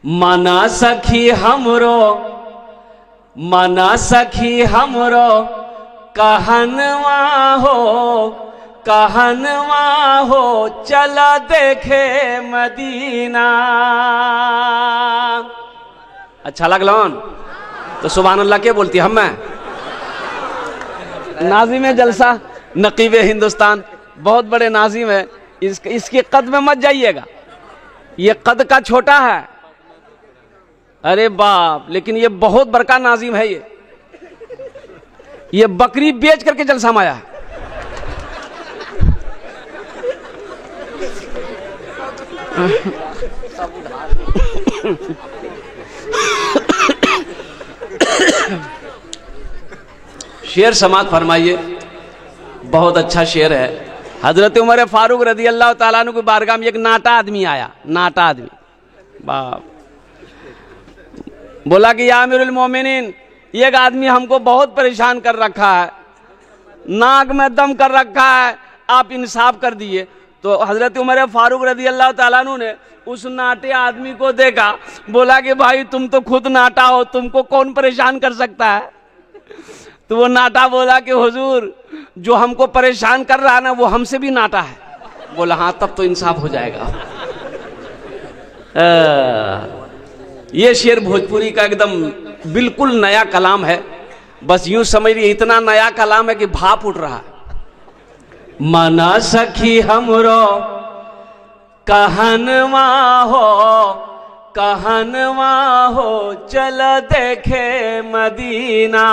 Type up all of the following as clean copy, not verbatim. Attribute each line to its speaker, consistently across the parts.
Speaker 1: मना सखी हमरो कहनवा हो चला देखे मदीना। अच्छा लगलन तो सुभान अल्लाह के बोलती हम मैं नाजिम जलसा नकीब हिंदुस्तान, बहुत बड़े नाजिम है। इसके कद में मत जाइएगा, ये कद का छोटा है, अरे बाप, लेकिन ये बहुत बड़का नाजिम है। ये बकरी बेच करके जलसा में आया है। शेर समात फरमाइए, बहुत अच्छा शेर है। हजरत उमर फारूक रदी अल्लाह ताला अन्हु की बारगाह में एक नाटा आदमी आया, नाटा आदमी, बाप, बोला कि या अमीरुल मोमिनीन, एक आदमी हमको बहुत परेशान कर रखा है, नाक में दम कर रखा है, आप इंसाफ कर दिए। तो हजरत उमर फारूक रदी अल्लाह ताला अन्हु ने उस नाटे आदमी को देखा, बोला कि भाई तुम तो खुद नाटा हो, तुमको कौन परेशान कर सकता है। तो वो नाटा बोला कि हुजूर, जो हमको परेशान कर रहा है ना वो हमसे भी नाटा है। बोला हाँ, तब तो इंसाफ हो जाएगा। ये शेर भोजपुरी का एकदम बिल्कुल नया कलाम है, बस यूं समझिए इतना नया कलाम है कि भाप उठ रहा है। मना सखी हमरो कहनवा हो चल देखे मदीना।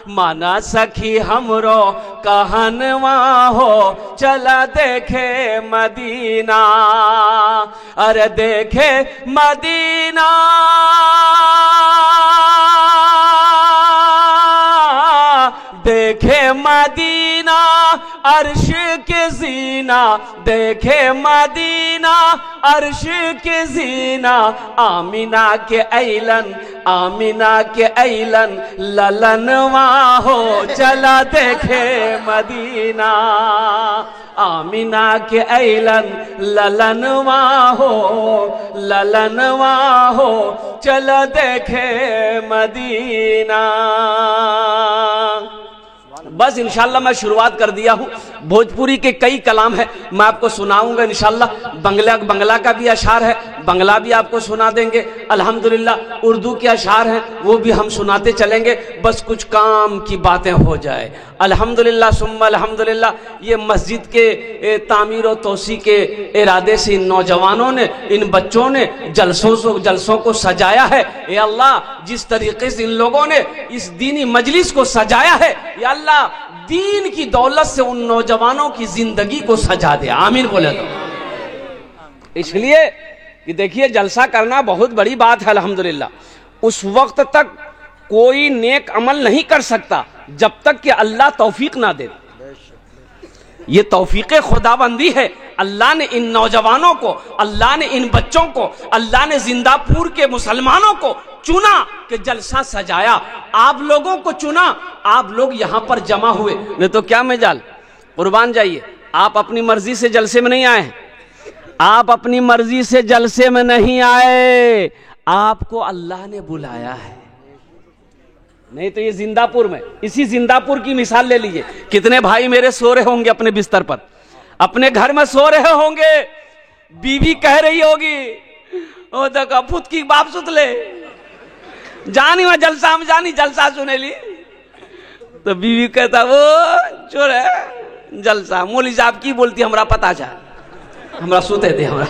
Speaker 1: मना सखी हमरो कहनवा हो चल देखे मदीना। अरे देखे मदीना, देखे मदीना अर्श के जीना, देखे मदीना अर्श के जीना। आमिना के ऐलन ललनवा हो चला देखे मदीना। आमिना के ऐलन ललनवा हो चला देखे मदीना। बस इंशाल्लाह मैं शुरुआत कर दिया हूँ। भोजपुरी के कई कलाम है, मैं आपको सुनाऊंगा इंशाल्लाह। बंगला का भी अशार है, बंगला भी आपको सुना देंगे अल्हम्दुलिल्लाह। उर्दू के अशार हैं, वो भी हम सुनाते चलेंगे, बस कुछ काम की बातें हो जाए। अल्हम्दुलिल्लाह सुम्मा अल्हम्दुलिल्लाह। ये मस्जिद के तामीर और तोसी के इरादे से इन नौजवानों ने, इन बच्चों ने जलसों को सजाया है। या अल्लाह, जिस तरीके से इन लोगों ने इस दीनी मजलिस को सजाया है, या अल्लाह दीन की दौलत से उन नौजवानों की जिंदगी को सजा दे, आमीन बोले तो। इसलिए कि देखिए, जलसा करना बहुत बड़ी बात है अल्हम्दुलिल्लाह। उस वक्त तक कोई नेक अमल नहीं कर सकता जब तक कि अल्लाह तौफीक ना दे। ये तौफीक खुदाबंदी है। अल्लाह ने इन नौजवानों को, अल्लाह ने इन बच्चों को, अल्लाह ने जिंदापुर के मुसलमानों को चुना कि जलसा सजाया। आप लोगों को चुना, आप लोग यहां पर जमा हुए, नहीं तो क्या मजाल। कुर्बान जाइए, आप अपनी मर्जी से जलसे में नहीं आए, आप अपनी मर्जी से जलसे में नहीं आए, आपको अल्लाह ने बुलाया है। नहीं तो ये जिंदापुर में, इसी जिंदापुर की मिसाल ले लीजिए। कितने भाई मेरे सो रहे होंगे अपने बिस्तर पर, अपने घर में सो रहे होंगे, बीवी कह रही होगी, ओ देखा फुत की बाप सुतले जानी वहां जलसा में जानी, जलसा सुने ली। तो बीवी कहता वो चोर है जलसा, मौली साहब की बोलती हमरा पता जा, हमरा सुते थे हमरा।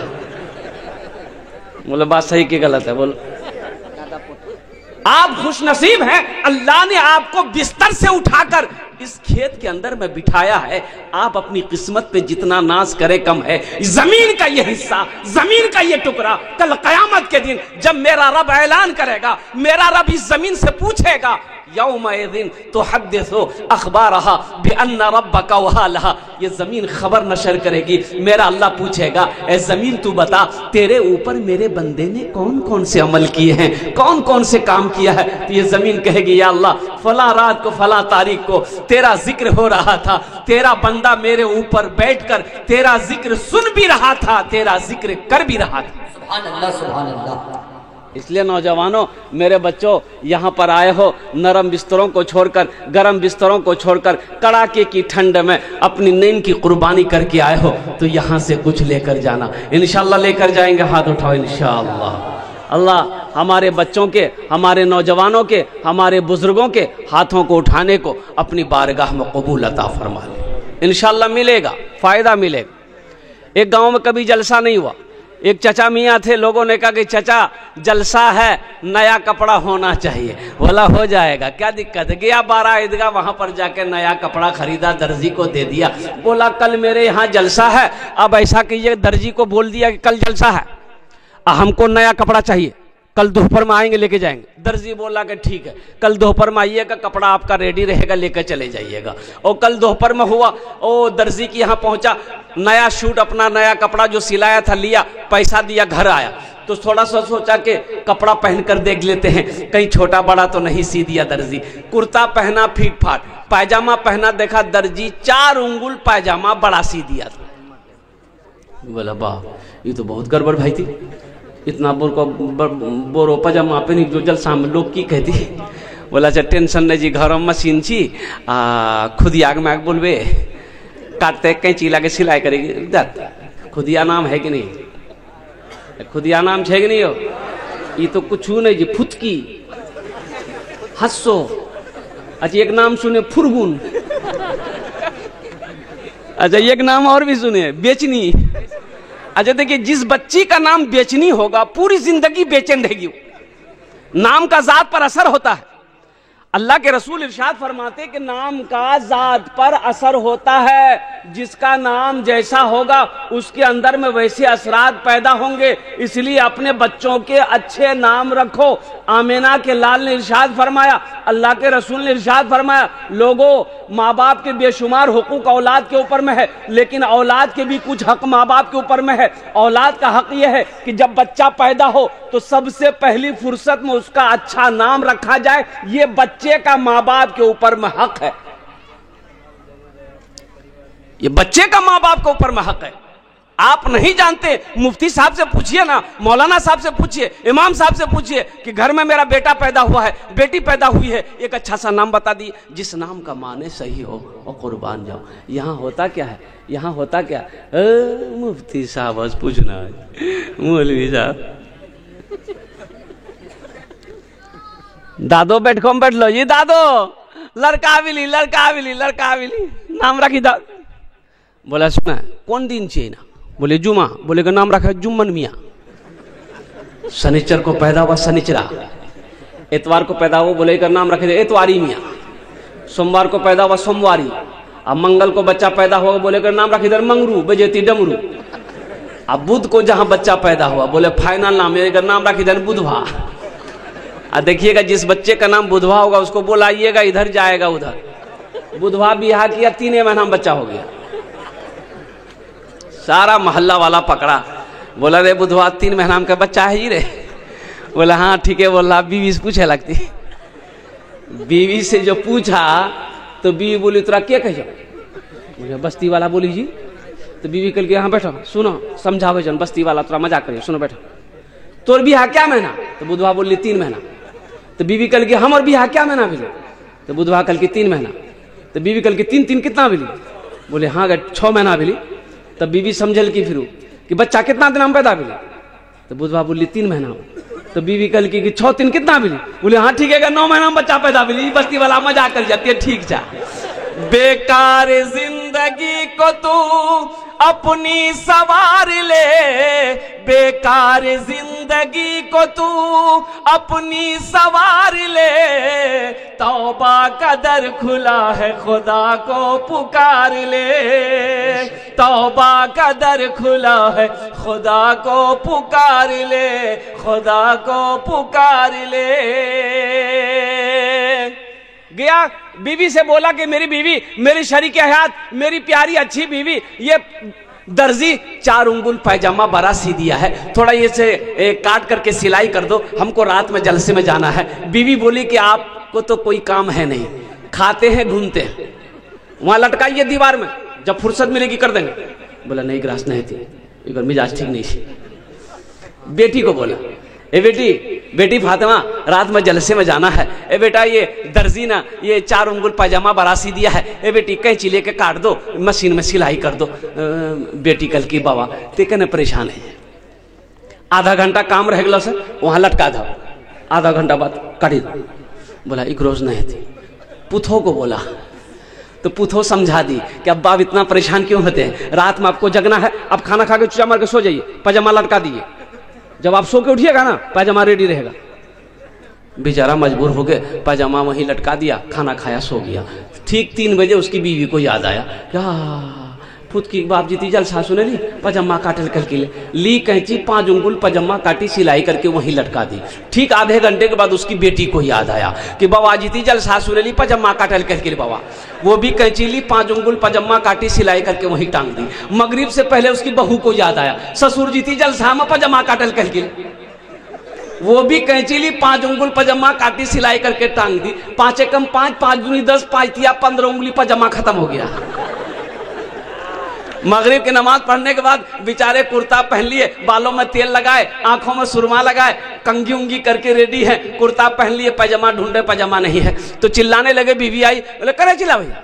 Speaker 1: बोले बात सही की गलत है, बोलो। आप खुश नसीब हैं, अल्लाह ने आपको बिस्तर से उठाकर इस खेत के अंदर में बिठाया है। आप अपनी किस्मत पे जितना नाज करे कम है। जमीन का ये हिस्सा, जमीन का ये टुकड़ा, कल कयामत के दिन जब मेरा रब ऐलान करेगा, मेरा रब इस जमीन से पूछेगा, यौमइज़िन तुहद्दिसु अख़बारहा बिअन्ना रब्बका वहालहा। ये ज़मीन खबर नशर करेगी। मेरा अल्लाह पूछेगा, ए ज़मीन तू बता तेरे ऊपर मेरे बंदे ने कौन कौन से अमल किए हैं, कौन कौन से काम किया है। तो ये ज़मीन कहेगी, या अल्लाह फला रात को फला तारीख को तेरा जिक्र हो रहा था, तेरा बंदा मेरे ऊपर बैठकर तेरा जिक्र सुन भी रहा था, तेरा जिक्र कर भी रहा था।
Speaker 2: सुभान अल्लाह, सुभान अल्लाह।
Speaker 1: इसलिए नौजवानों, मेरे बच्चों, यहाँ पर आए हो नरम बिस्तरों को छोड़कर, गरम बिस्तरों को छोड़कर, कड़ाके की ठंड में अपनी नींद की कुर्बानी करके आए हो, तो यहाँ से कुछ लेकर जाना। इंशाअल्लाह लेकर जाएंगे। हाथ उठाओ इंशाअल्लाह। अल्लाह हमारे बच्चों के, हमारे नौजवानों के, हमारे बुजुर्गों के हाथों को उठाने को अपनी बारगाह में कबूल अता फरमा ले। इंशाअल्लाह मिलेगा, फ़ायदा मिलेगा। एक गाँव में कभी जलसा नहीं हुआ। एक चचा मियाँ थे, लोगों ने कहा कि चचा जलसा है, नया कपड़ा होना चाहिए। बोला हो जाएगा, क्या दिक्कत है। गया 12 ईदगाह, वहाँ पर जाके नया कपड़ा खरीदा, दर्जी को दे दिया। बोला कल मेरे यहाँ जलसा है, अब ऐसा कीजिए, दर्जी को बोल दिया कि कल जलसा है, हमको नया कपड़ा चाहिए, कल दोपहर में आएंगे लेके जाएंगे। दर्जी बोला कि ठीक है, कल दोपहर में आइएगा, कपड़ा आपका रेडी रहेगा, लेकर चले जाइएगा। और कल दोपहर में हुआ, ओ दर्जी की यहाँ पहुँचा, नया शूट, अपना नया कपड़ा जो सिलाया था लिया, पैसा दिया, घर आया तो थोड़ा सा सोचा कि कपड़ा पहनकर देख लेते हैं, कहीं छोटा बड़ा तो नहीं सी दिया दर्जी। कुर्ता पहना फीट फाट, पायजामा पहना, देखा दर्जी 4 उंगुल पायजामा बड़ा सी दिया था। बोला वाह, ये तो बहुत गड़बड़ भाई थी, इतना बोरो पजामा पे नहीं जो जलसा में लोग की कहती। बोला अच्छा टेंशन नहीं जी, घर में मशीन छी, खुद आग में आग बोलबे, काटते कैंची लाके सिलाई करेगी। खुदिया नाम है कि नहीं, खुदिया नाम है कि नहीं हो। ये तो कुछ नहीं जी, फुतकी, हस्सो। अच्छा एक नाम सुने, फुरगुन। अच्छा एक नाम और भी सुने, बेचनी। अच्छा देखिए, जिस बच्ची का नाम बेचनी होगा पूरी जिंदगी बेचैन रहेगी। नाम का जात पर असर होता है। अल्लाह के रसूल इरशाद फरमाते कि नाम का जात पर असर होता है। जिसका नाम जैसा होगा उसके अंदर में वैसे असरात पैदा होंगे। इसलिए अपने बच्चों के अच्छे नाम रखो। आमिना के लाल ने इरशाद फरमाया, अल्लाह के रसूल ने इरशाद फरमाया, लोगों माँ बाप के बेशुमार हुकूक औलाद के ऊपर में है, लेकिन औलाद के भी कुछ हक माँ बाप के ऊपर में है। औलाद का हक यह है कि जब बच्चा पैदा हो तो सबसे पहली फुर्सत में उसका अच्छा नाम रखा जाए। ये बच्चे का माँ बाप के ऊपर में हक है। ये बच्चे का माँ बाप के ऊपर में हक है। आप नहीं जानते, मुफ्ती साहब से पूछिए ना, मौलाना साहब से पूछिए, इमाम साहब से पूछिए कि घर में मेरा बेटा पैदा हुआ है, बेटी पैदा हुई है, एक अच्छा सा नाम बता दिए, जिस नाम का माने सही हो और कुर्बान जाओ। यहाँ होता क्या है, यहाँ होता क्या, मुफ्ती साहब बस पूछना, मौलवी साहब, दादो बैठो बैठ लो, ये दादो लड़का बिली, लड़का बिली, लड़का बिली, नाम रखी दा। बोला सुना कौन दिन चाहिए ना, बोले जुमा, बोले का नाम रखा है जुम्मन मियाँ। शनिचर को पैदा हुआ शनिचरा, एतवार को पैदा हुआ, बोले का नाम रखे एतवारी मियाँ। सोमवार को पैदा हुआ सोमवारी। अब मंगल को बच्चा पैदा हुआ, बोले का नाम रखे इधर मंगरू, बजेती डमरू। अब बुध को जहां बच्चा पैदा हुआ, बोले फाइनल नाम, का नाम रखे इधर बुधवा। देखिएगा जिस बच्चे का नाम बुधवा होगा उसको बोलाइएगा, इधर जाएगा उधर। बुधवा बिहार किया, 3 महीना में बच्चा हो गया। सारा मोहल्ला वाला पकड़ा, बोला रे बुधवा 3 महीना का बच्चा है जी रे। बोला हाँ ठीक है। बोला बीवी से पूछे लगती, बीवी से जो पूछा तो बीवी बोली तुरा क्या कहो, मुझे बस्ती वाला बोली जी। तो बीवी कल के यहाँ बैठो, सुनो समझावे जन, बस्ती वाला तुरा मजाक करिए, सुनो बैठो। तोर बिहा क्या महीना, तो बुधवा बोली 3 महीना। तो बीवी कल के हमर बिहा क्या महीना मिले, तो बुधवा कल के 3 महीना। तो बीवी कल के 3 कितना मिली, बोले हाँ 6 महीना मिली। तब बीवी समझल की फिर कि बच्चा कितना दिन में पैदा मिले, तो बुधवा बोली 3 महीना। तो बीवी कल की 6 दिन कितना मिली, बोले हाँ ठीक है 9 महीना में बच्चा पैदा मिली। बस्ती वाला मजाक कर जाती है, ठीक जा। बेकार जिंदगी को तू अपनी सवार ले, बेकार जिंदगी को तू अपनी सवार ले। तौबा का दर खुला है, खुदा को पुकार ले। तौबा का दर खुला है, खुदा को पुकार ले, खुदा को पुकार ले। गया बीवी से बोला कि मेरी बीवी, मेरी शरीक हयात, मेरी प्यारी अच्छी बीवी, ये दर्जी 4 उंगल पैजामा बड़ा सी दिया है, थोड़ा ये से काट करके सिलाई कर दो, हमको रात में जलसे में जाना है। बीवी बोली कि आपको तो कोई काम है नहीं, खाते हैं घूमते हैं, वहां लटकाइए दीवार में, जब फुर्सत मिलेगी कर देंगे। बोला नहीं ग्रास नहीं थी, एक बार मिजाज ठीक नहीं थी। बेटी को बोला, ए बेटी फातिमा, रात में जलसे में जाना है, ए बेटा ये दर्जी ना ये 4 उंगल पैजामा बरासी दिया है, ए बेटी कैंची लेके काट दो, मशीन में सिलाई कर दो। बेटी कल की बाबा ते कहने परेशान है, आधा घंटा काम रह गया से वहां लटका दो, आधा घंटा बाद काटी दो। बोला एक रोज नहीं थी। पुथो को बोला तो पुथो समझा दी कि अब्बा आप इतना परेशान क्यों होते हैं, रात में आपको जगना है, आप खाना खा के चुचा मार के सो जाइए, पैजामा लटका दीजिए, जब आप सो के उठिएगा ना पैजामा रेडी रहेगा। बेचारा मजबूर हो गए, पैजामा वहीं लटका दिया, खाना खाया, सो गया। ठीक 3 बजे उसकी बीवी को याद आया, क्या खुद की बाप जी जलसा सुने ली, पजामा काटल करके ली कैंची, 5 उंगल पजामा काटी, सिलाई करके वहीं लटका दी। ठीक आधे घंटे के बाद उसकी बेटी को याद आया कि बाबा जी जलसा सुने ली, पजामा काटल करके बाबा, वो भी कैंची ली, 5 उंगल पजामा काटी, सिलाई करके वहीं टांग दी। मगरिब से पहले उसकी बहू को याद आया, ससुर जी जलसा में पजामा काटल करके, वो भी कैंची ली, 5 उंगल पजामा काटी, सिलाई करके टांग दी। 5 कम 5, 5 दूनी 10, 5 तिया 15 उंगली पजामा खत्म हो गया। मगरिब की नमाज पढ़ने के बाद बेचारे कुर्ता पहन लिए, बालों में तेल लगाए, आंखों में सुरमा लगाए, कंगी उंगी करके रेडी है, कुर्ता पहन लिए, पैजामा ढूंढे, पैजामा नहीं है तो चिल्लाने लगे। बीवी आई, बोले करे चिल्ला भैया,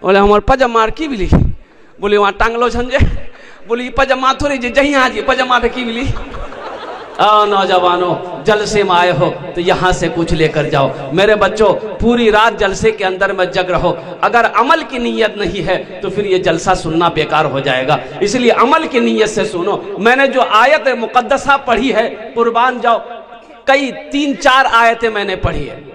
Speaker 1: बोले हमारे पैजामा की मिली, बोले वहां टांग लो झंझे, बोली पैजामा थोड़ी जही आज पैजामा की मिली। नौजवानों जलसे में आए हो तो यहाँ से कुछ लेकर जाओ। मेरे बच्चों पूरी रात जलसे के अंदर में जग रहो, अगर अमल की नीयत नहीं है तो फिर ये जलसा सुनना बेकार हो जाएगा, इसलिए अमल की नीयत से सुनो। मैंने जो आयत मुकद्दसा पढ़ी है, कुर्बान जाओ, कई 3-4 आयतें मैंने पढ़ी है।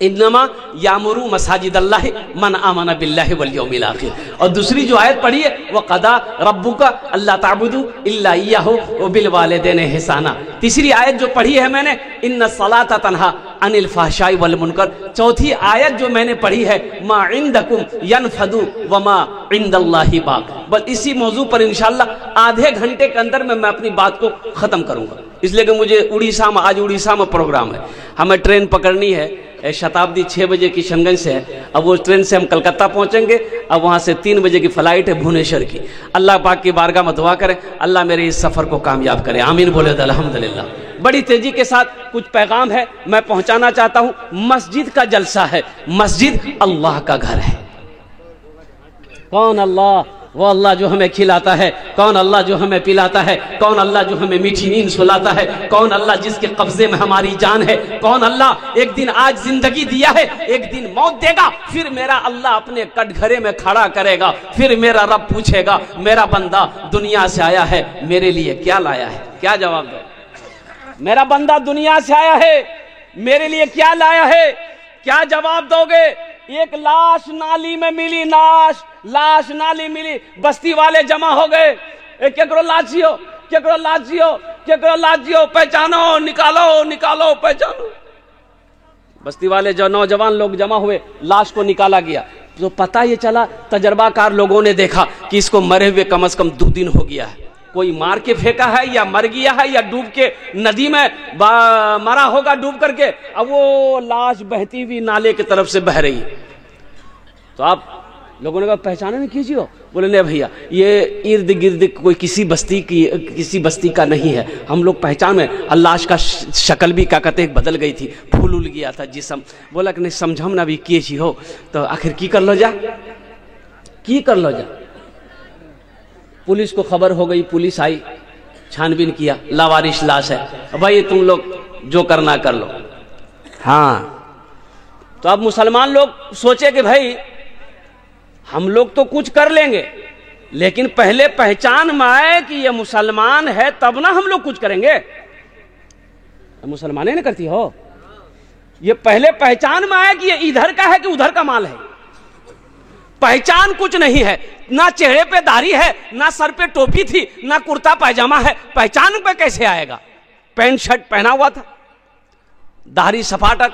Speaker 1: इन्नमा यामुरू मसाजिद अल्लाह मन आमना बिल्लाहि वल यौमिल आखिर, और दूसरी जो आयत पढ़ी है वह कदा रब्बुका अल्ला ताबुदू इल्ला इय्याहु व बिल वालिदैन ihsana। तीसरी आयत जो पढ़ी है मैंने, इन्ना सलाता तन्हा अनिल फहशाई वल मुनकर। चौथी आयत जो मैंने पढ़ी है, मा इंदकुम यनफदु व मा इंदल्लाहि बाक। बस इसी मौजू पर इंशाअल्लाह आधे घंटे के अंदर में मैं अपनी बात को खत्म करूंगा, इसलिए कि मुझे उड़ीसा में, आज उड़ीसा में प्रोग्राम है, हमें ट्रेन पकड़नी है, शताब्दी 6 बजे किशनगंज से है, अब वो ट्रेन से हम कलकत्ता पहुंचेंगे, अब वहां से 3 बजे की फ्लाइट है भुवनेश्वर की। अल्लाह पाक की बारगाह में दुआ करें, अल्लाह मेरे इस सफर को कामयाब करे, आमीन बोले तो अल्हम्दुलिल्लाह। बड़ी तेजी के साथ कुछ पैगाम है मैं पहुंचाना चाहता हूं। मस्जिद का जलसा है, मस्जिद अल्लाह का घर है। कौन अल्लाह? वो अल्लाह जो हमें खिलाता है, कौन अल्लाह जो हमें पिलाता है, कौन अल्लाह जो हमें मीठी नींद सुलाता है, कौन अल्लाह जिसके कब्जे में हमारी जान है, कौन अल्लाह एक दिन आज जिंदगी दिया है, एक दिन मौत देगा, फिर मेरा अल्लाह अपने कटघरे में खड़ा करेगा, फिर मेरा रब पूछेगा, मेरा बंदा दुनिया से आया है, मेरे लिए क्या लाया है? क्या जवाब दो? मेरा बंदा दुनिया से आया है, मेरे लिए क्या लाया है? क्या जवाब दोगे? एक लाश नाली में मिली, लाश नाली मिली, बस्ती वाले जमा हो गए, केकरो लाशियो, केकरो लाशियो, केकरो लाशियो, पहचानो, निकालो पहचानो। बस्ती वाले जो नौजवान लोग जमा हुए, लाश को निकाला गया तो पता ये चला, तजर्बाकार लोगों ने देखा कि इसको मरे हुए कम से कम 2 दिन हो गया है, कोई मार के फेंका है या मर गया है या डूब के नदी में मरा होगा डूब करके, अब वो लाश बहती हुई नाले की तरफ से बह रही है। तो आप लोगों ने कहा पहचाने नहीं कीजिए, बोले नहीं भैया ये इर्द गिर्द कोई किसी बस्ती का नहीं है, हम लोग पहचान में। लाश का शक्ल भी क्या कहते बदल गई थी, फूल उल गया था जिसम। बोला कि नहीं समझम ना भी किए छी हो, तो आखिर की कर लो जा। पुलिस को खबर हो गई, पुलिस आई, छानबीन किया, लावारिश लाश है, भाई तुम लोग जो करना कर लो। हाँ, तो अब मुसलमान लोग सोचे कि भाई हम लोग तो कुछ कर लेंगे, लेकिन पहले पहचान में आए कि ये मुसलमान है तब ना हम लोग कुछ करेंगे। मुसलमाने ने करती हो, ये पहले पहचान में आए कि ये इधर का है कि उधर का माल है। पहचान कुछ नहीं है, ना चेहरे पे दाढ़ी है, ना सर पे टोपी थी, ना कुर्ता पैजामा है, पहचान पे कैसे आएगा? पैंट शर्ट पहना हुआ था, दाढ़ी सपाटक,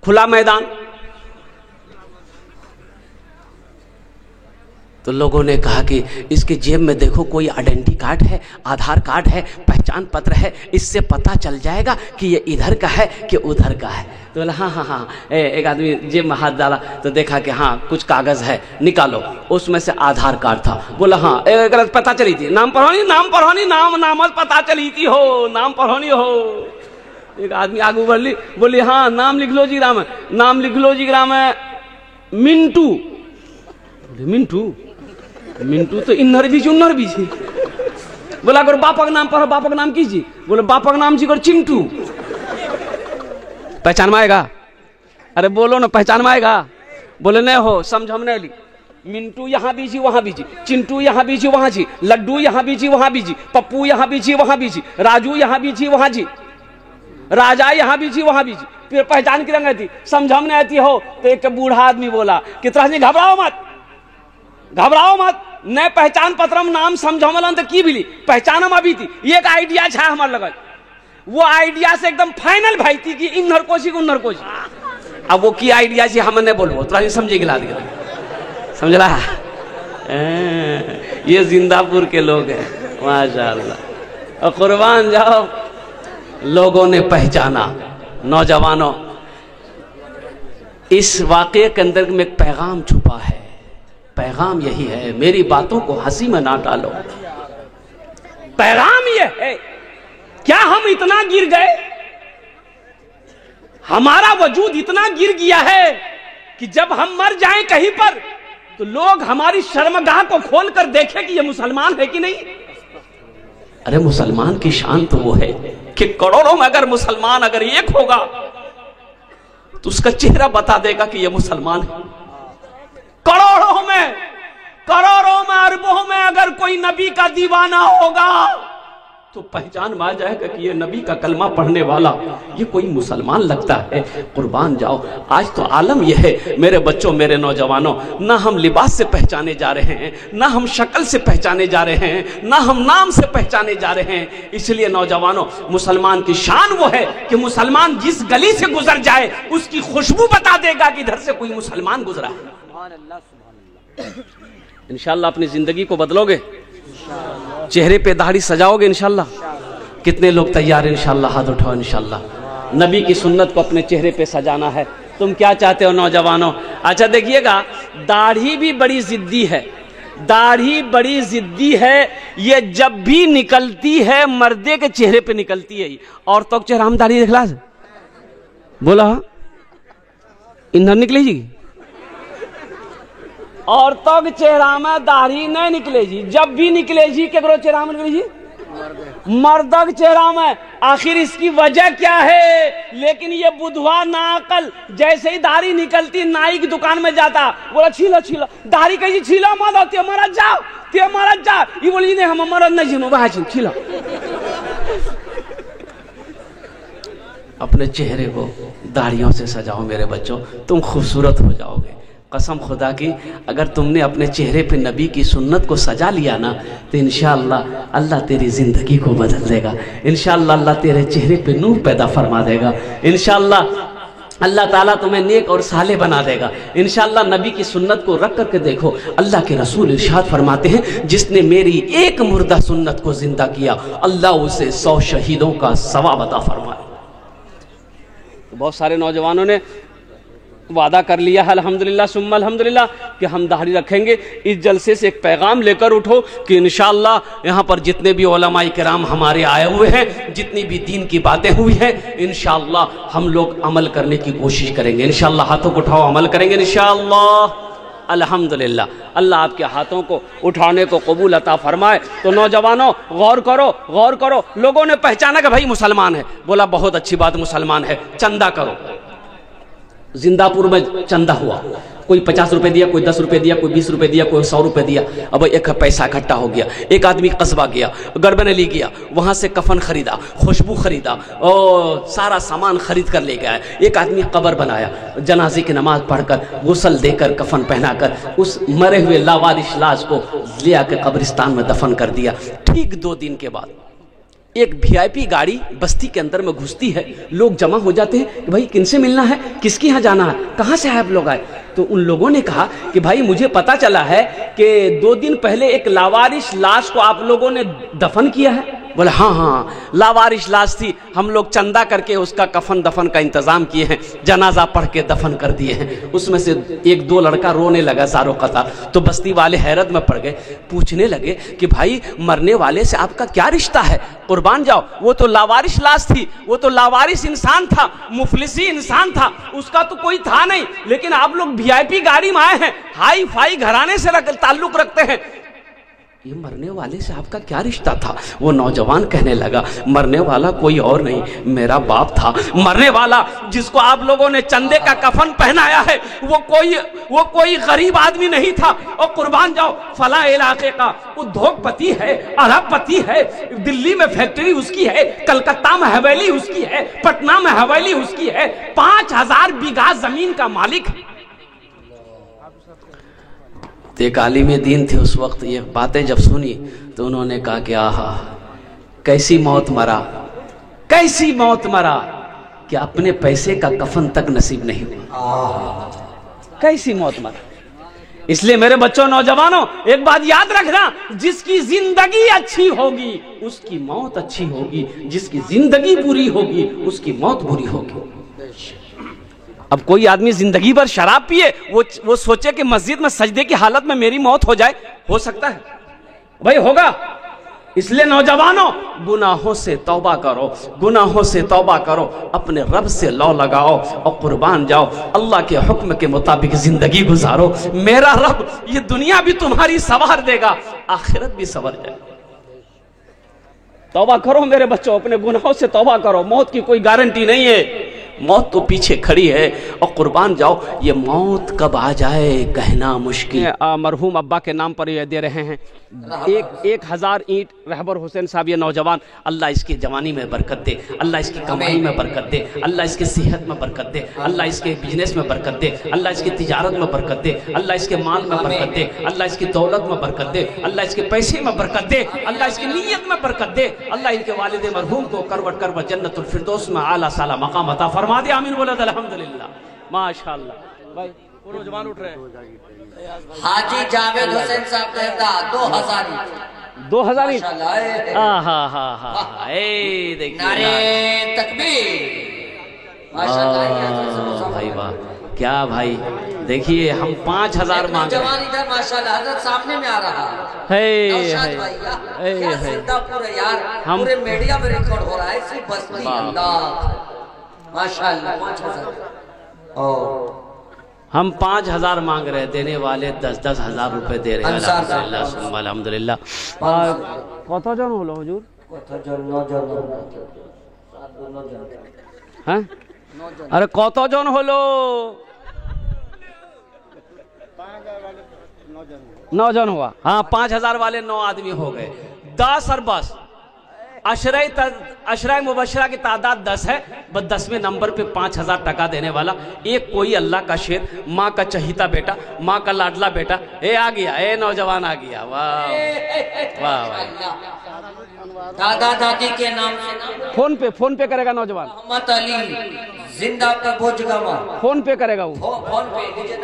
Speaker 1: खुला मैदान। तो लोगों ने कहा कि इसके जेब में देखो कोई आइडेंटिटी कार्ड है, आधार कार्ड है, पहचान पत्र है, इससे पता चल जाएगा कि ये इधर का है कि उधर का है। तो बोला हाँ हाँ हाँ। एक आदमी जेब में हाथ डाला तो देखा कि हाँ कुछ कागज है, निकालो। उसमें से आधार कार्ड था। बोला हाँ, एक गलत पता चली थी, नाम पढ़ोनी नाम पता चली थी हो, नाम पढ़ोनी हो। एक आदमी आगे बढ़ ली, बोली हाँ नाम लिख लो जी ग्राम है, नाम लिख लो जी ग्राम है मिंटू। मिंटू तो इन्नर बीच उन्नर बीच। बोला अगर बापा का नाम पढ़ो, बापा का नाम कीजिए। बोले बापा का नाम जी कर चिंटू। पहचान में आएगा? अरे बोलो ना, पहचान में आएगा? बोले नहीं हो, समझ हम नहीं ली। मिंटू यहाँ बीजी वहां बीजी, चिंटू यहाँ बीजी वहां जी, लड्डू यहाँ बीजी वहां बीजी, पप्पू यहाँ बीजी वहां बीजी, राजू यहाँ बीजी वहां जी, राजा यहाँ बीजी वहां बीजी। फिर पहचान की रंग थी, समझ हम नहीं आती हो। तो एक बूढ़ा आदमी बोला कि तरह घबराओ मत, घबराओ मत, न पहचान पत्र में नाम समझौमलन तो की भी ली, पहचान हम अभी थी। एक आइडिया छा हमारे लगल, वो आइडिया से एकदम फाइनल भाई थी कि इन कोशी को उन्नर कोशी। अब वो की आइडिया से हम नहीं बोलबो, तो समझे गिला दिया, समझला? ये जिंदापुर के लोग हैं माशाअल्लाह। और कुर्बान जाओ, लोगों ने पहचाना। नौजवानों, इस वाकये के अंदर में एक पैगाम छुपा है। पैगाम यही है, मेरी बातों को हंसी में ना डालो। पैगाम यह है, क्या हम इतना गिर गए, हमारा वजूद इतना गिर गया है कि जब हम मर जाएं कहीं पर तो लोग हमारी शर्मगाह को खोलकर देखें कि ये मुसलमान है कि नहीं। अरे मुसलमान की शान तो वो है कि करोड़ों में अगर मुसलमान अगर एक होगा तो उसका चेहरा बता देगा कि ये मुसलमान है। करोड़ों में, अरबों में अगर कोई नबी का दीवाना होगा तो पहचान में आ जाएगा कि ये नबी का कलमा पढ़ने वाला ये कोई मुसलमान लगता है। कुर्बान जाओ, आज तो आलम यह है मेरे बच्चों, मेरे नौजवानों, ना हम लिबास से पहचाने जा रहे हैं, ना हम शक्ल से पहचाने जा रहे हैं, ना हम नाम से पहचाने जा रहे हैं। इसलिए नौजवानों, मुसलमान की शान वो है कि मुसलमान जिस गली से गुजर जाए उसकी खुशबू बता देगा कि इधर से कोई मुसलमान गुजरा है। इंशाअल्लाह अपनी जिंदगी को बदलोगे, चेहरे पे दाढ़ी सजाओगे इंशाअल्लाह। कितने लोग तैयार हैं इंशाअल्लाह? हाथ उठाओ इंशाअल्लाह। नबी की सुन्नत को अपने चेहरे पे सजाना है। तुम क्या चाहते हो नौजवानों? अच्छा देखिएगा, दाढ़ी भी बड़ी जिद्दी है, दाढ़ी बड़ी जिद्दी है। ये जब भी निकलती है मर्दे के चेहरे पे निकलती है। औरतों के चेहरा हम दाढ़ी दिखला से बोला इधर निकले जी, औरतों के चेहरा में दाढ़ी नहीं निकले जी। जब भी निकले जी केकरो चेहरा में निकले जी, मर्दों के चेहरा में। आखिर इसकी वजह क्या है? लेकिन ये बुधवा नाकल जैसे ही दाढ़ी निकलती नाई की दुकान में जाता, बोला छीलो छीलो दाढ़ी, कही छीलो मत होती मरद जाओ, ते मरद जाओ। ये बोली नहीं हम मरद नहीं छीनो, वहां छीलो। अपने चेहरे को दाढ़ियों से सजाओ मेरे बच्चों, तुम खूबसूरत हो जाओगे। कसम खुदा की, अगर तुमने अपने चेहरे पे नबी की सुन्नत को सजा लिया ना तो इंशाअल्लाह अल्लाह तेरी ज़िंदगी को बदल देगा। इंशाअल्लाह अल्लाह तेरे चेहरे पे नूर पैदा फरमा देगा। इंशाअल्लाह अल्लाह ताला तुम्हें नेक और साले बना देगा। इंशाअल्लाह नबी की सुन्नत को रख करके देखो। अल्लाह के रसूल इरशाद फरमाते हैं, जिसने मेरी एक मुर्दा सुन्नत को जिंदा किया अल्लाह उसे 100 शहीदों का सवाब अता फरमाए। बहुत सारे नौजवानों ने वादा कर लिया है अल्हम्दुलिल्लाह सुम्मा अल्हम्दुलिल्लाह कि हम दाढ़ी रखेंगे। इस जलसे से एक पैगाम लेकर उठो कि इंशाअल्लाह यहाँ पर जितने भी उलमाए किराम हमारे आए हुए हैं, जितनी भी दीन की बातें हुई हैं, इंशाअल्लाह हम लोग अमल करने की कोशिश करेंगे। इंशाअल्लाह हाथों को उठाओ, अमल करेंगे इंशाअल्लाह। अल्हम्दुलिल्लाह, अल्लाह आपके हाथों को उठाने को कबूल अता फरमाए। तो नौजवानों गौर करो, गौर करो। लोगों ने पहचाना कि भाई मुसलमान है, बोला बहुत अच्छी बात मुसलमान है, चंदा करो। जिंदापुर में चंदा हुआ, कोई 50 रुपए दिया, कोई 10 रुपए दिया, कोई 20 रुपए दिया, कोई 100 रुपए दिया। अब एक पैसा इकट्ठा हो गया। एक आदमी कस्बा गया, गरबनली गया, वहां से कफन खरीदा, खुशबू खरीदा और सारा सामान खरीद कर ले गया। एक आदमी कब्र बनाया, जनाजे की नमाज पढ़कर, गुस्ल देकर, कफन पहनाकर उस मरे हुए लावारिस लाश को ले आकर कब्रिस्तान में दफन कर दिया। ठीक 2 दिन के बाद एक वीआईपी गाड़ी बस्ती के अंदर में घुसती है, लोग जमा हो जाते हैं कि भाई किनसे मिलना है, किसके यहाँ जाना है, कहाँ से आप लोग आए। तो उन लोगों ने कहा कि भाई मुझे पता चला है कि 2 दिन पहले एक लावारिश लाश को आप लोगों ने दफन किया है। बोले हाँ हाँ लावारिश लाश थी, हम लोग चंदा करके उसका कफन दफन का इंतजाम किए हैं, जनाजा पढ़ के दफन कर दिए हैं। उसमें से 1-2 लड़का रोने लगा ज़ारो कतार। तो बस्ती वाले हैरत में पड़ गए, पूछने लगे कि भाई मरने वाले से आपका क्या रिश्ता है, कुर्बान जाओ, वो तो लावारिश लाश थी, वो तो लावारिश इंसान था, मुफलिसी इंसान था, उसका तो कोई था नहीं, लेकिन आप लोग वीआईपी गाड़ी में आए हैं, हाई फाई घराने से ताल्लुक रखते हैं, ये मरने वाले से आपका क्या रिश्ता था। वो नौजवान कहने लगा मरने वाला कोई और नहीं, मेरा बाप था। मरने वाला जिसको आप लोगों ने चंदे का कफन पहनाया है वो कोई गरीब आदमी नहीं था। और कुर्बान जाओ फला इलाके का उद्योगपति है, अरबपति है, दिल्ली में फैक्ट्री उसकी है, कलकत्ता में हवेली उसकी है, पटना में हवेली उसकी है, 5000 बीघा जमीन का मालिक है। एक आलिम दीन थे उस वक्त, ये बातें जब सुनी तो उन्होंने कहा कि आहा कैसी मौत मरा, कैसी मौत मरा कि अपने पैसे का कफन तक नसीब नहीं हुआ, कैसी मौत मरा। इसलिए मेरे बच्चों नौजवानों एक बात याद रखना, जिसकी जिंदगी अच्छी होगी उसकी मौत अच्छी होगी, जिसकी जिंदगी बुरी होगी उसकी मौत बुरी होगी। अब कोई आदमी जिंदगी भर शराब पिए, वो सोचे कि मस्जिद में सजदे की हालत में मेरी मौत हो जाए, हो सकता है भाई, होगा। इसलिए नौजवानों गुनाहों से तौबा करो, गुनाहों से तौबा करो, अपने रब से लौ लगाओ और कुर्बान जाओ, अल्लाह के हुक्म के मुताबिक जिंदगी गुजारो। मेरा रब ये दुनिया भी तुम्हारी संवार देगा, आखिरत भी संवर जाएगी। तौबा करो मेरे बच्चों, अपने गुनाहों से तौबा करो, मौत की कोई गारंटी नहीं है, मौत तो पीछे खड़ी है। और कुर्बान जाओ, ये मौत कब आ जाए कहना मुश्किल। मरहूम अब्बा के नाम पर ये दे रहे हैं 1000 ईंट रहबर हुसैन साहब, ये नौजवान, अल्लाह इसकी जवानी में बरकत दे, अल्लाह इसकी कमाई में बरकत दे, अल्लाह इसकी सेहत में बरकत दे, अल्लाह इसके बिजनेस में बरकत दे, अल्लाह इसकी तिजारत में बरकत दे, अल्लाह इसके माल में बरकत दे, अल्लाह इसकी दौलत में बरकत दे, अल्लाह इसके पैसे में बरकत दे, अल्लाह इसकी नीयत में बरकत दे, अल्लाह इनके वालिद मरहूम को करवट करवट जन्नतुल फिरदौस में आला साला मकाम अता फरमा दे। आमीन बोला अल्हम्दुलिल्लाह, माशाअल्लाह। भाई वो नौजवान उठ रहे हैं,
Speaker 2: हाजी जावेद हुसैन साहब कहता 2000
Speaker 1: देखिए
Speaker 2: नारे तकबीर, माशाअल्लाह
Speaker 1: भाई वाह, क्या भाई। देखिए हम 5000 मांग रहे हैं,
Speaker 2: इधर माशाअल्लाह हज़रत सामने में आ रहा है,
Speaker 1: हम
Speaker 2: पूरे मीडिया में रिकॉर्ड हो रहा है, सिर्फ बस्ती अल्लाह माशाअल्लाह 5000। और
Speaker 1: हम 5000 मांग रहे, देने वाले 10-10 हजार रुपए दे रहे हैं। अल्हम्दुलिल्लाह। कतজন হলো হুজুর? হ্যাঁ अरे কতজন হলো? 9 जन हुआ। हाँ 5000 वाले 9 आदमी हो गए, 10 और बस अशरा मुबशरा की तादाद 10 है, बस 10वें नंबर पे 5000 टका देने वाला एक कोई अल्लाह का शेर, माँ का चहीता बेटा, माँ का लाडला बेटा, ए आ गया, ए नौजवान आ गया। वाह वाह वाह।
Speaker 2: दादा दादी के नाम से
Speaker 1: फोन पे करेगा नौजवान,
Speaker 2: मोहम्मद अली जिंदा का बोजगामा,
Speaker 1: फोन पे करेगा वो,
Speaker 2: फोन पे।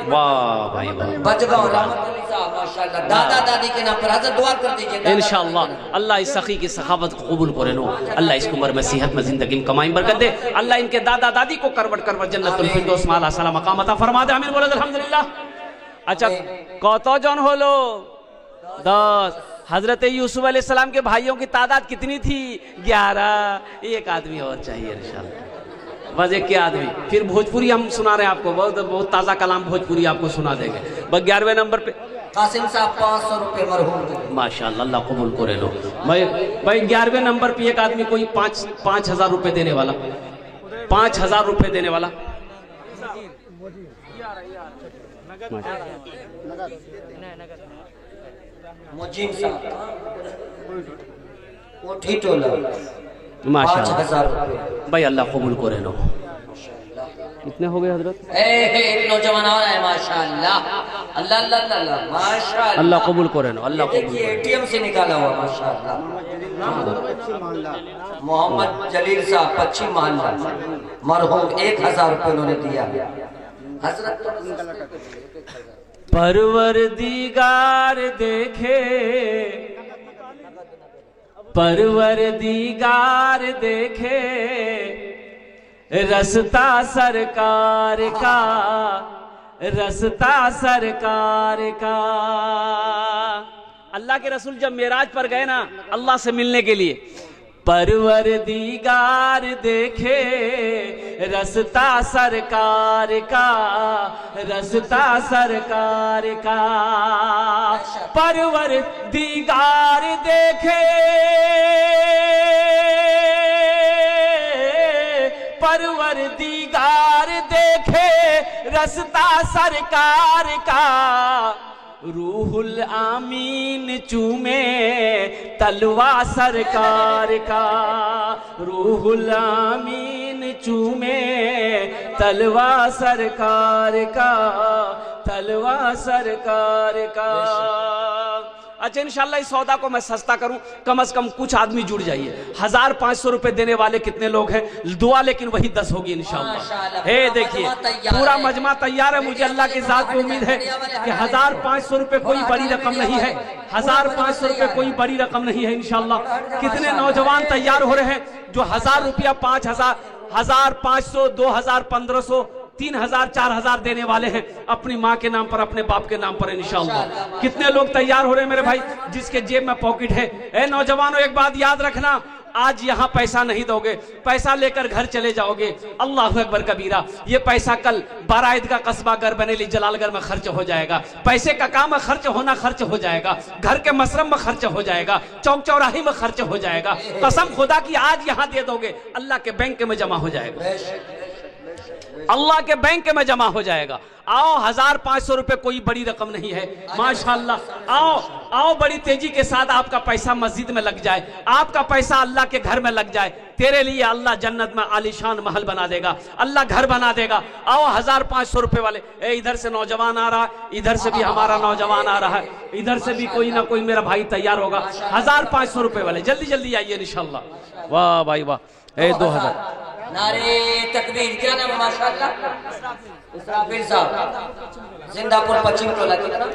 Speaker 1: वाह भाई वाह,
Speaker 2: बजगांव रहमत अली साहब माशाअल्लाह, दादा दादी के नाम पर हज़रत दुआ कर दीजिए
Speaker 1: इंशाअल्लाह। अल्लाह इस सखी की सखावत को कबूल करे लो, अल्लाह इसकी उम्र में सेहत में जिंदगी में कमाई बरकत दे, अल्लाह इनके दादा दादी को करवट करवट जन्नतुल फिरदौस में आला साला मकाम अता फरमा दे। आमीन बोलो अल्हम्दुलिल्लाह। अच्छा कतজন হলো? 10। हजरत यूसुफ अलैहिस्सलाम के भाइयों की तादाद कितनी थी? 11। एक आदमी और चाहिए इंशाअल्लाह, बस एक के आदमी। फिर भोजपुरी हम सुना रहे हैं आपको, बहुत ताज़ा कलाम भोजपुरी आपको सुना देंगे। बस 11वें नंबर पे
Speaker 2: कासिम साहब 500 रुपए मरहूम
Speaker 1: माशाअल्लाह, अल्लाह कबूल करे लो। भाई 11वें नंबर पे एक आदमी कोई 5000 रुपए देने वाला, 5000 रुपए देने वाला।
Speaker 2: मुजीब साहब वो ठीटोला
Speaker 1: माशाअल्लाह, भाई अल्लाह कबूल करे लो। कितने हो गए हजरत?
Speaker 2: एक नौजवान आ रहा है माशाअल्लाह। अल्लाह अल्लाह अल्लाह माशाअल्लाह,
Speaker 1: अल्लाह कबूल करे ना, अल्लाह कबूल करे।
Speaker 2: एटीएम से निकाला हुआ माशाअल्लाह। मोहम्मद जलील साहब पश्चिम मोहल्ला मरहूम 1000 रुपये उन्होंने दिया। हजरत
Speaker 1: परवरदिगार देखे, परवरदिगार देखे रस्ता सरकार का, रस्ता सरकार का। अल्लाह के रसूल जब मेराज पर गए ना अल्लाह से मिलने के लिए, परवरदिगार देखे रस्ता सरकार का, रस्ता सरकार का। परवरदिगार देखे, परवरदिगार देखे रस्ता सरकार का। रूहुल आमीन चूमे तलवा सरकार का, रूहुल आमीन चूमे तलवा सरकार का, तलवा सरकार का। अच्छा इंशाल्लाह इस सौदा को मैं सस्ता करूं, कम से कम कुछ आदमी जुड़ जाइए। 1500 रुपए देने वाले कितने लोग हैं? दुआ लेकिन वही 10 होगी इंशाल्लाह। हे देखिए पूरा मजमा तैयार है। मुझे अल्लाह की जात की उम्मीद है कि 1500 रुपए कोई बड़ी रकम नहीं है, 1500 रुपए कोई बड़ी रकम नहीं है इंशाल्लाह। कितने नौजवान तैयार हो रहे हैं जो 1000 रुपया, 5000, 1500, 2000, 1500, 3000, 4000 देने वाले हैं अपनी माँ के नाम पर, अपने बाप के नाम पर इंशाल्लाह। कितने लोग तैयार हो रहे हैं मेरे भाई जिसके जेब में पॉकेट है? ए नौजवानों एक बात याद रखना, आज यहाँ पैसा नहीं दोगे, पैसा लेकर घर चले जाओगे, अल्लाह अकबर कबीरा, ये पैसा कल बाराइद का कस्बा गरबनेली जलालगढ़ में खर्च हो जाएगा। पैसे का काम है खर्च होना, खर्च हो जाएगा। घर के मसरम में खर्च हो जाएगा, चौक चौराही में खर्च हो जाएगा। कसम खुदा की आज यहाँ दे दोगे अल्लाह के बैंक में जमा हो जाएगा, अल्लाह के बैंक में जमा हो जाएगा। आओ 1500 रुपए कोई बड़ी रकम नहीं है माशाअल्लाह। आओ आओ बड़ी तेजी के साथ आपका पैसा मस्जिद में लग जाए, आपका पैसा अल्लाह के घर में लग जाए। तेरे लिए अल्लाह जन्नत में आलीशान महल बना देगा, अल्लाह घर बना देगा। आओ 1500 रुपए वाले। इधर से नौजवान आ रहा है, इधर से भी हमारा नौजवान आ रहा है, इधर से भी कोई ना कोई मेरा भाई तैयार होगा। 1500 रुपए वाले जल्दी जल्दी आइए इंशाल्लाह। वाह भाई वाह। 2000
Speaker 2: नारे तकबीर। क्या नाम है? माशाअल्लाह इसराफिल साहब जिंदापुर पश्चिम टोला। कितना?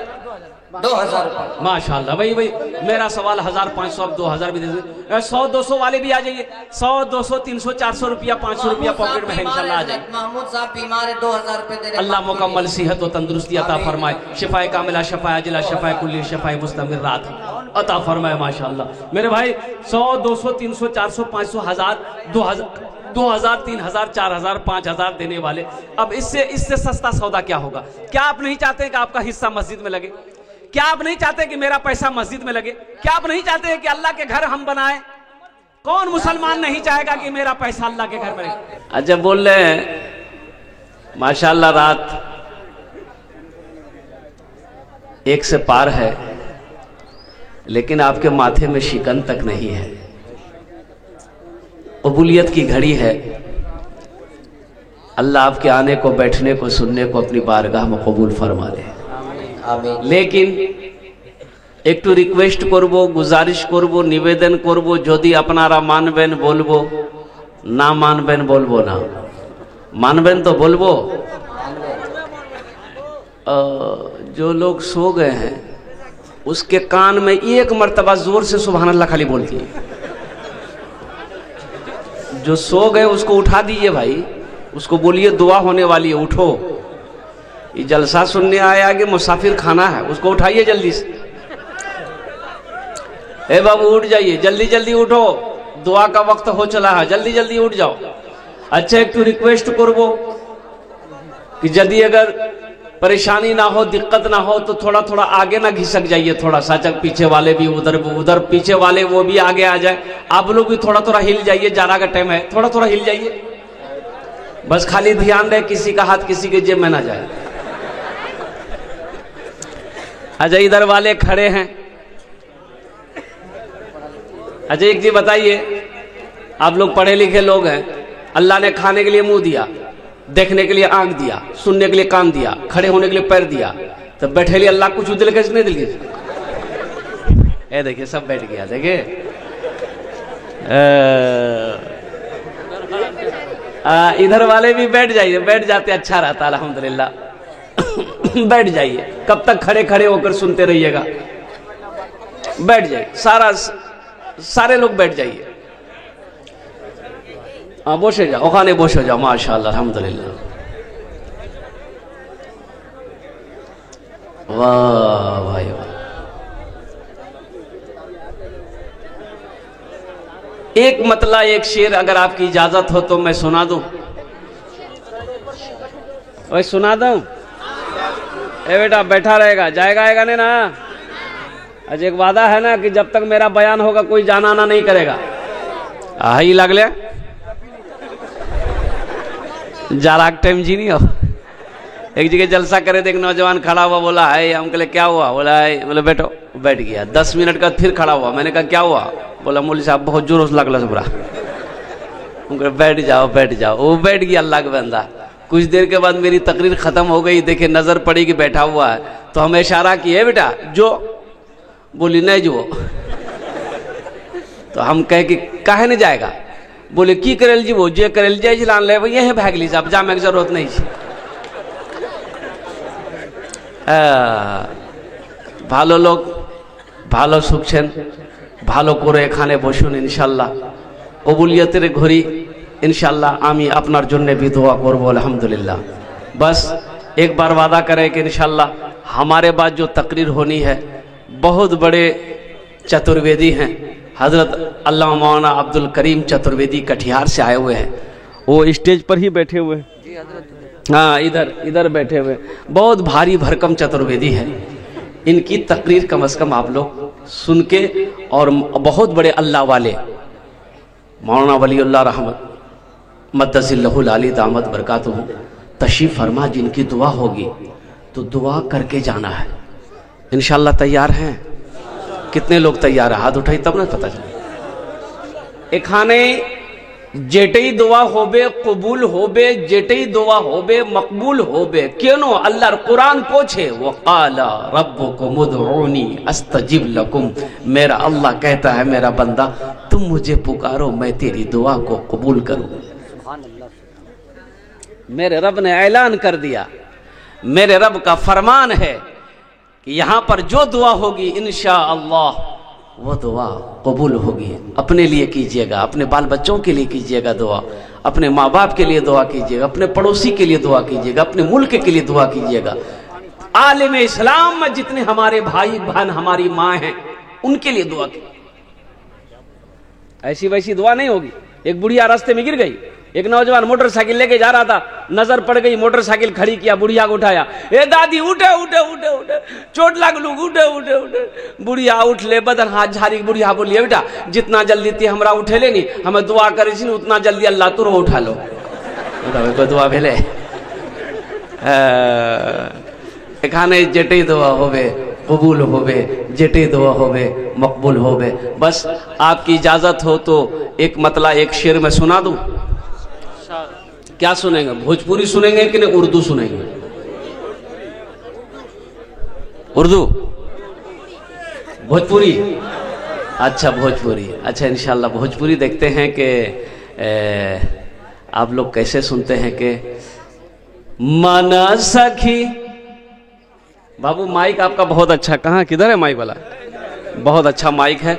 Speaker 2: 2000 रुपए माशाअल्लाह। भाई भाई मेरा सवाल 1500, अब 2000 भी दे दे। 100 200 वाले भी आ जाइए। 100 200 300 400 रुपया, 500 रुपया पॉकेट में है इंशाल्लाह आ जाए। महमूद साहब बीमार है, 2000 रुपए दे रहे।
Speaker 1: अल्लाह मुकम्मल सेहत और तंदुरुस्ती अता फरमाए, शिफाए कामिला, शिफाए अजिला, शिफाए कुल्ली, शिफाए मुस्तमिरात अता फरमाए माशाअल्लाह। मेरे भाई 100 200 300 400 500 1000 2000 3000 4000 5000 देने वाले। अब इससे सस्ता सौदा क्या होगा? क्या आप नहीं चाहते कि आपका हिस्सा मस्जिद में लगे? क्या आप नहीं चाहते कि मेरा पैसा मस्जिद में लगे? क्या आप नहीं चाहते कि अल्लाह के घर हम बनाएं? कौन मुसलमान नहीं चाहेगा कि मेरा पैसा अल्लाह के घर में लगे? अच्छा बोल रहे हैं माशाअल्लाह रात 1 से पार है, लेकिन आपके माथे में शिकन तक नहीं है। कबूलियत की घड़ी है। अल्लाह आपके आने को, बैठने को, सुनने को अपनी बारगाह में कबूल फरमा ले। लेकिन एक तो रिक्वेस्ट करबो, गुजारिश करबो, निवेदन करबो, यदि अपनारा मानबेन बोलबो, ना मानबेन बोलबो ना। मानबेन तो बोलबो। जो लोग सो गए हैं उसके कान में एक मर्तबा जोर से सुभान अल्लाह खाली बोल दिए। जो सो गए उसको उठा दीजिए भाई, उसको बोलिए दुआ होने वाली है, उठो। ये जलसा सुनने आया कि मुसाफिर खाना है, उसको उठाइए जल्दी से। ए बाबू उठ जाइए, जल्दी जल्दी उठो, दुआ का वक्त हो चला है, जल्दी जल्दी उठ जाओ। अच्छा एक तो रिक्वेस्ट करबो कि यदि अगर परेशानी ना हो, दिक्कत ना हो तो थोड़ा थोड़ा आगे ना घिसक जाइए, थोड़ा सा चक पीछे वाले भी उधर पीछे वाले वो भी आगे आ जाए। आप लोग भी थोड़ा थोड़ा हिल जाइए, जाना का टाइम है, थोड़ा थोड़ा हिल जाइए। बस खाली ध्यान रहे किसी का हाथ किसी के जेब में ना जाए। अच्छा इधर वाले खड़े हैं। अच्छा एक जी बताइए, आप लोग पढ़े लिखे लोग हैं, अल्लाह ने खाने के लिए मुंह दिया, देखने के लिए आंख दिया, सुनने के लिए कान दिया, खड़े होने के लिए पैर दिया, तो बैठे लिए अल्लाह कुछ दिल कैसे नहीं दिल ए देखिए सब बैठ गया देखिए। इधर वाले भी बैठ जाइए, बैठ जाते अच्छा रहता अल्हम्दुलिल्लाह। बैठ जाइए, कब तक खड़े खड़े होकर सुनते रहिएगा। बैठ जाइए, सारे लोग बैठ जाइए। हाँ बसे जाओ, ओखाने बसे जाओ। माशाअल्लाह अल्हम्दुलिल्लाह। वाह भाई वाह। एक मतला एक शेर अगर आपकी इजाजत हो तो मैं सुना दूं। वही सुना दूं। ए बेटा बैठा रहेगा, जाएगा आएगा नहीं ना। आज एक वादा है ना कि जब तक मेरा बयान होगा कोई जाना आना नहीं करेगा। ही लग लिया जाराक टाइम जी नहीं हो। एक जगह जलसा करे थे, एक नौजवान खड़ा हुआ, बोला है हम कहे क्या हुआ, बोला है, बोले बैठो, बैठ गया। 10 मिनट का फिर खड़ा हुआ, मैंने कहा क्या हुआ, बोला मौलवी साहब बहुत जोर से लगला बुरा। बैठ जाओ बैठ जाओ। वो बैठ गया अल्लाह का बंदा। कुछ देर के बाद मेरी तकरीर खत्म हो गई, देखे नजर पड़ी कि बैठा हुआ है, तो हमें इशारा किए बेटा जो, बोली नहीं जो। तो हम कहे कि काहे नहीं जाएगा, बोले की करेल जी वो जे करेल जाए लान ले यही भाग ली साहब, जामे की जरूरत नहीं। ভালো লোক ভালো শুকছেন, ভালো করে এখানে বসুন। ইনশাল্লাহ কবুলিয়তের ঘড়ি इंशाल्लाह आमी अपनार जन्य भी दुआ करबो अल्हम्दुलिल्लाह। बस एक बार वादा करें कि इंशाल्लाह हमारे बाद जो तकरीर होनी है, बहुत बड़े चतुर्वेदी हैं, हजरत अल्लामा मौलाना अब्दुल करीम चतुर्वेदी कटिहार से आए हुए हैं। वो स्टेज पर ही बैठे हुए हैं, हाँ इधर बैठे हुए। बहुत भारी भरकम चतुर्वेदी है। इनकी तकरीर कम से कम आप लोग सुन के, और बहुत बड़े अल्लाह वाले मौलाना वलीउल्लाह रहमत मद्दसिल्लहुल आली दामद बरकातुहू तशरीफ फरमा, जिनकी दुआ होगी तो दुआ करके जाना है इंशाल्लाह। तैयार हैं? कितने लोग तैयार है? हाथ उठाई तब ना पता चले। एखाने जेटई दुआ होबे कबूल होबे, जेटई दुआ होबे मकबूल होबे। क्यों? अल्लाह कुरान पूछे वो काला रब्बुकुम उदऊनी अस्तजिब लकुम। मेरा अल्लाह कहता है मेरा बंदा तुम मुझे पुकारो, मैं तेरी दुआ को कबूल करूं। मेरे रब ने ऐलान कर दिया, मेरे रब का फरमान है कि यहां पर जो दुआ होगी इंशाअल्लाह वो दुआ कबूल होगी। अपने लिए कीजिएगा, अपने बाल बच्चों के लिए कीजिएगा दुआ, अपने माँ बाप के लिए दुआ कीजिएगा, अपने पड़ोसी के लिए दुआ कीजिएगा, अपने मुल्क के लिए दुआ कीजिएगा। आलिम इस्लाम में जितने हमारे भाई बहन हमारी माँ हैं उनके लिए दुआ की। ऐसी वैसी दुआ नहीं होगी। एक बुढ़िया रास्ते में गिर गई, एक नौजवान मोटरसाइकिल लेके जा रहा था, नजर पड़ गई, मोटरसाइकिल खड़ी किया, बुढ़िया को उठाया, ए दादी उठे उठे उठे उठे, चोट लग लू, उठे उठे उठे। बुढ़िया उठ ले, बदन हाथ झाड़ी। बुढ़िया बोली बेटा जितना जल्दी ती हमरा उठे ले नहीं, हमें दुआ करे उतना जल्दी अल्लाह तुरो उठा लो। दुआ भेले एखाने जेटे दुआ होवे कबूल होवे, जेटे दुआ होवे मकबूल होवे। बस आपकी इजाजत हो तो एक मतला एक शेर में सुना दूं। क्या सुनेंगे? भोजपुरी सुनेंगे कि नहीं उर्दू सुनेंगे? उर्दू भोजपुरी? अच्छा भोजपुरी, अच्छा इंशाल्लाह भोजपुरी देखते हैं कि आप लोग कैसे सुनते हैं। कि माना सखी बाबू, माइक आपका बहुत अच्छा, कहाँ किधर है माइक वाला? बहुत अच्छा माइक है।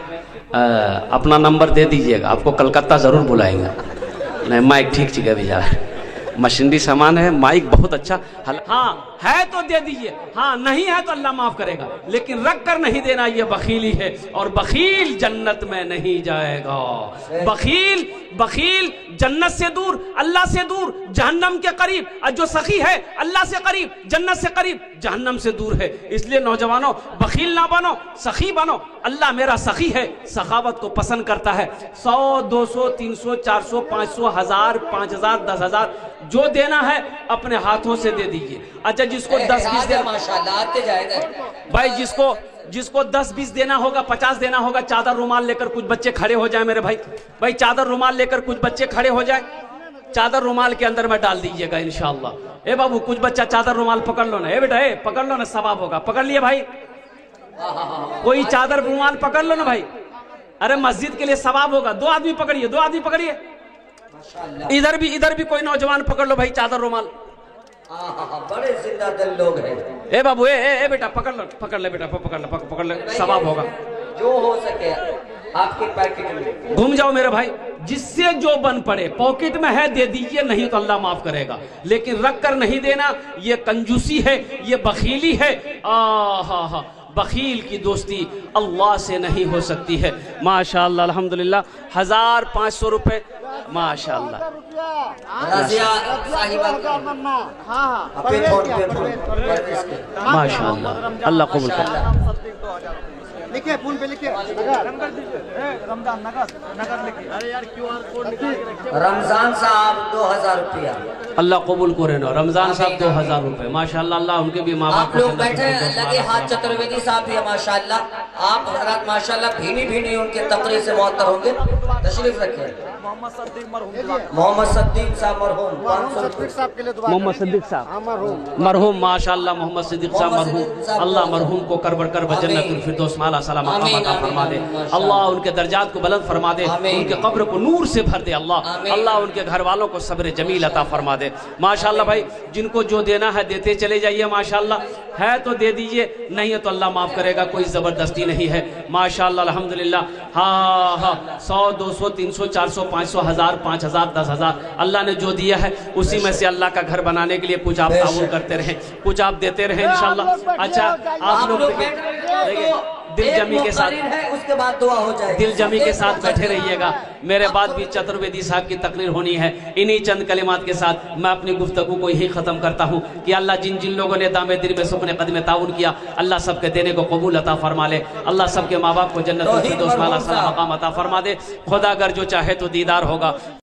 Speaker 1: अपना नंबर दे दीजिएगा, आपको कलकत्ता जरूर बुलाएंगे। नहीं माइक ठीक जगह भेजा है, मशीनरी सामान है, माइक बहुत अच्छा। हाँ है तो दे दीजिए, हाँ नहीं है तो अल्लाह माफ करेगा, लेकिन रख कर नहीं देना ये बखीली है। और बखील जन्नत में नहीं जाएगा। बखील बखील जन्नत से दूर, अल्लाह से दूर, जहन्नम के करीब। और जो सखी है अल्लाह से करीब, जन्नत से करीब, जहन्नम से दूर है। इसलिए नौजवानों बखील ना बनो, सखी बनो। अल्लाह मेरा सखी है, सखावत को पसंद करता है। 100 200 300 400 500 1000 5000 10,000 जो देना है अपने हाथों से दे दीजिए। अच्छा जिसको 10-20 देना, माशाल्लाह आते जाएगा भाई, जिसको 10-20 देना होगा, 50 देना होगा, चादर रुमाल लेकर कुछ बच्चे खड़े हो जाए मेरे भाई। भाई चादर रुमाल लेकर कुछ बच्चे खड़े हो जाए, चादर रुमाल के अंदर में डाल दीजिएगा इंशाअल्लाह। ए बाबू कुछ बच्चा चादर रुमाल पकड़ लो ना, ए बेटा ए पकड़ लो ना, सवाब होगा। पकड़ लिए भाई, कोई चादर रुमाल पकड़ लो ना भाई, अरे मस्जिद के लिए सवाब होगा। 2 आदमी पकड़िए, 2 आदमी पकड़िए, इधर भी कोई नौजवान पकड़ लो भाई चादर रुमाल।
Speaker 2: बड़े जिंदा दिल लोग हैं।
Speaker 1: ए बाबू ए बेटा पकड़ लो, पकड़ ले बेटा, पकड़ ले, सवाब होगा।
Speaker 2: जो हो सके आपके पैकेट में
Speaker 1: घूम जाओ मेरे भाई, जिससे जो बन पड़े। पॉकेट में है दे दीजिए, नहीं तो अल्लाह माफ करेगा, लेकिन रख कर नहीं देना, ये कंजूसी है, ये बखीली है। हा बखील की दोस्ती अल्लाह से नहीं हो सकती है। माशाअल्लाह अल्हम्दुलिल्लाह 1500 रुपए माशाअल्लाह। माशाअल्लाह अल्लाह कबूल करे।
Speaker 3: लिखिए फोन पे लिखिए, रमजान नगर लिखिए। अरे यार QR कोड लिखिए।
Speaker 2: रमजान साहब 2000 रुपया।
Speaker 1: अल्लाह कबूल करे ना। रमजान साहब 2000 रुपए माशाअल्लाह। अल्लाह उनके भी माँ बाप
Speaker 2: आप लोग बैठे लगे हाथ। चतुर्वेदी साहब भी है माशाअल्लाह। आप हजरात माशाअल्लाह भीनी उनके तकरीर से मुअत्तर होंगे। तशरीफ रखिए।
Speaker 3: मोहम्मद सद्दीक मरहूम
Speaker 2: साहब मरहूम।
Speaker 3: मोहम्मद साहब के लिए दुआ।
Speaker 1: मोहम्मद सिद्दीक साहब मरहूम माशाअल्लाह। मोहम्मद सिद्दीक साहब मरहूम। अल्लाह मरहूम को करबड़ जन्नतुल फिरदौस माला सलाम अता फरमा दे। अल्लाह उनके दर्जात को बुलंद फरमा दे, उनके कब्र को नूर से भर दे। अल्लाह उनके घर वालों को सब्र जमील अता फरमा दे। माशाअल्लाह भाई, जिनको जो देना है देते चले जाइए। माशाअल्लाह है तो दे दीजिए, नहीं है तो अल्लाह माफ करेगा, कोई जबरदस्ती नहीं है। माशाअल्लाह अल्हम्दुलिल्लाह। हाँ 100 200 300 400 500 1000 5000 10,000 अल्लाह ने जो दिया है उसी में से अल्लाह का घर बनाने के लिए कुछ आप ताउन करते रहें, कुछ आप देते रहें इंशाअल्लाह। अच्छा आप लोग देखिए दिल जमी के साथ,
Speaker 2: उसके बाद दुआ हो जाए।
Speaker 1: दिल जमी के साथ बैठे रहिएगा। मेरे बाद भी चतुर्वेदी साहब की तकरीर होनी है। इन्हीं चंद कलिमात के साथ मैं अपनी गुफ्तगू को यही खत्म करता हूँ कि अल्लाह जिन जिन लोगों ने दामे दिल में सुखने कदम ताउन किया, अल्लाह सबके देने को कबूल अता फरमा ले। अल्लाह सबके माँ बाप को जन्नत फिरदौस वाला मकाम अता फरमा दे। खुदा अगर जो चाहे तो दीदार होगा।